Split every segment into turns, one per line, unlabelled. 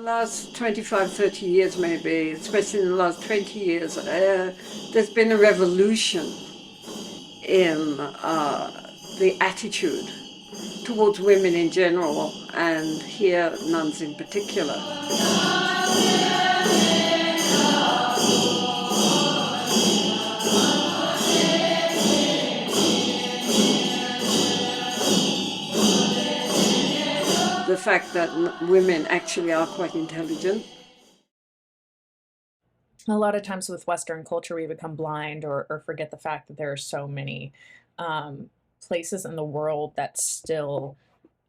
last 25, 30 years maybe, especially in the last 20 years, there's been a revolution in the attitude towards women in general, and here nuns in particular. The fact that women actually are quite intelligent.
A lot of times with Western culture, we become blind or forget the fact that there are so many places in the world that still,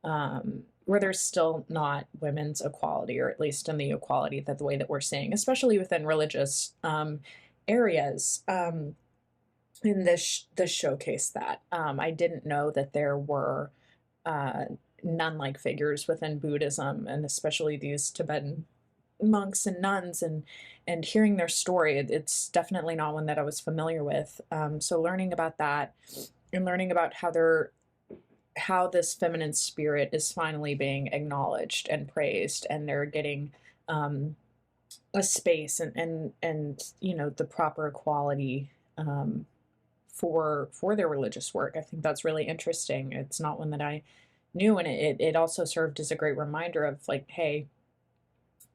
where there's still not women's equality, or at least in the equality that the way that we're seeing, especially within religious areas. In this showcase that I didn't know that there were uh, nun-like figures within Buddhism, and especially these Tibetan monks and nuns, and hearing their story, it's definitely not one that I was familiar with. So learning about that, and learning about how this feminine spirit is finally being acknowledged and praised, and they're getting a space and the proper equality for their religious work. I think that's really interesting. It's not one that I knew, and it also served as a great reminder of, like, hey,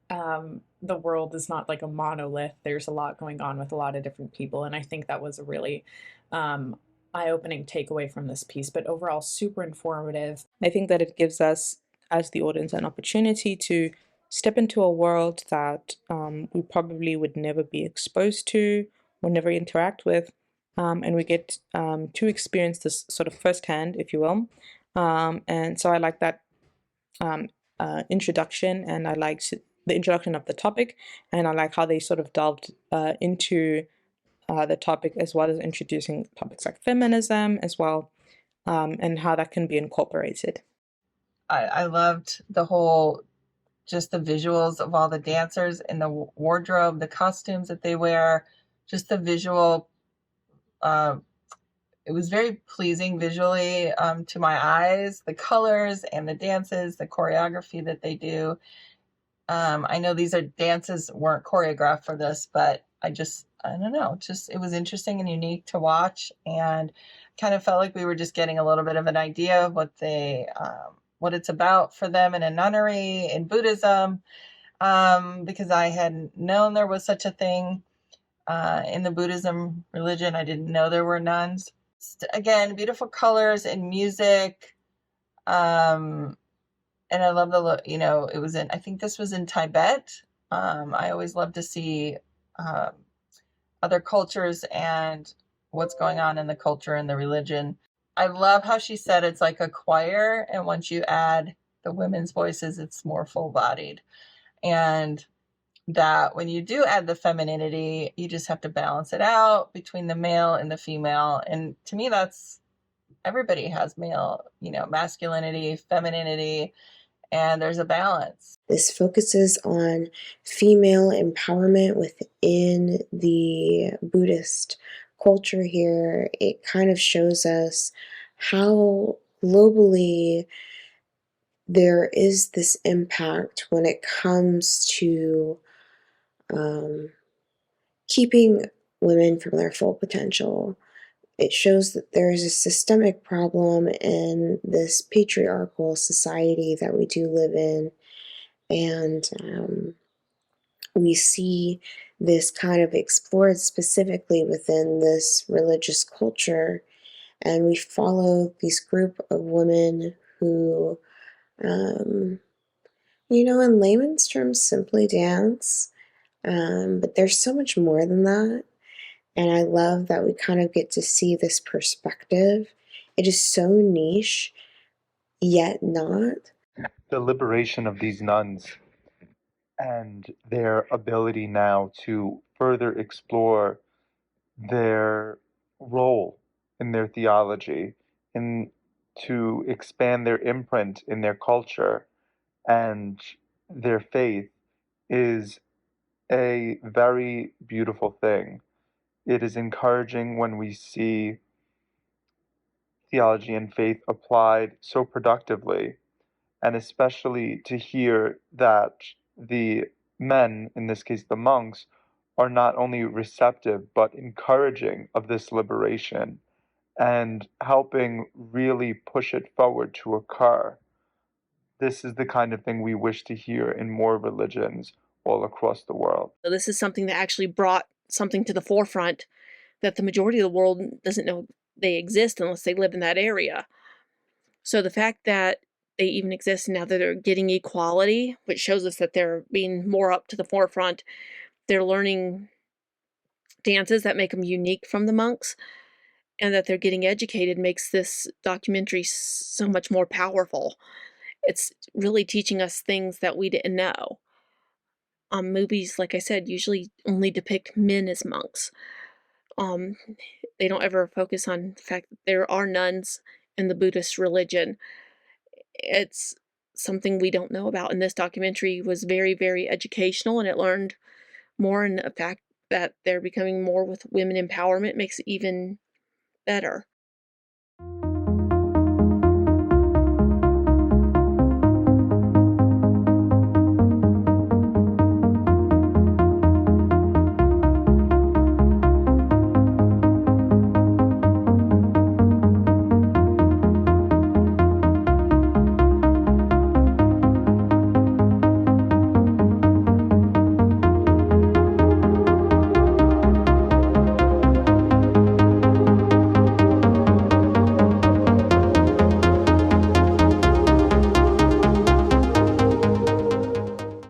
the world is not like a monolith. There's a lot going on with a lot of different people, and I think that was a really eye-opening takeaway from this piece. But overall, super informative. I think that it gives us, as the audience, an opportunity to step into a world that we probably would never be exposed to or never interact with, and we get to experience this sort of firsthand, if you will. And so I like that introduction, and I liked the introduction of the topic, and I like how they sort of delved into the topic, as well as introducing topics like feminism as well, and how that can be incorporated.
I loved the whole, just the visuals of all the dancers and the wardrobe, the costumes that they wear, just the visual. It was very pleasing visually to my eyes, the colors and the dances, the choreography that they do. I know these dances weren't choreographed for this, but I don't know, it was interesting and unique to watch, and kind of felt like we were just getting a little bit of an idea of what it's about for them in a nunnery in Buddhism, because I hadn't known there was such a thing in the Buddhism religion. I didn't know there were nuns. Again, beautiful colors and music. And I love it was I think this was in Tibet. I always love to see other cultures and what's going on in the culture and the religion. I love how she said it's like a choir, and once you add the women's voices, it's more full-bodied. And that when you do add the femininity, you just have to balance it out between the male and the female. And to me, that's, everybody has male, masculinity, femininity, and there's a balance.
This focuses on female empowerment within the Buddhist culture here. It kind of shows us how globally there is this impact when it comes to keeping women from their full potential. It shows that there is a systemic problem in this patriarchal society that we do live in, and we see this kind of explored specifically within this religious culture, and we follow this group of women who, in layman's terms, simply dance, but there's so much more than that. And I love that we kind of get to see this perspective. It is so niche, yet not.
The liberation of these nuns and their ability now to further explore their role in their theology, and to expand their imprint in their culture and their faith, is a very beautiful thing. It is encouraging when we see theology and faith applied so productively, and especially to hear that the men, in this case the monks, are not only receptive but encouraging of this liberation and helping really push it forward to occur. This is the kind of thing we wish to hear in more religions all across the world.
So this is something that actually brought something to the forefront that the majority of the world doesn't know they exist unless they live in that area. So the fact that they even exist now that they're getting equality, which shows us that they're being more up to the forefront, they're learning dances that make them unique from the monks, and that they're getting educated makes this documentary so much more powerful. It's really teaching us things that we didn't know. Movies, like I said, usually only depict men as monks. They don't ever focus on the fact that there are nuns in the Buddhist religion. It's something we don't know about, and this documentary was very, very educational, and it learned more, and the fact that they're becoming more with women empowerment makes it even better.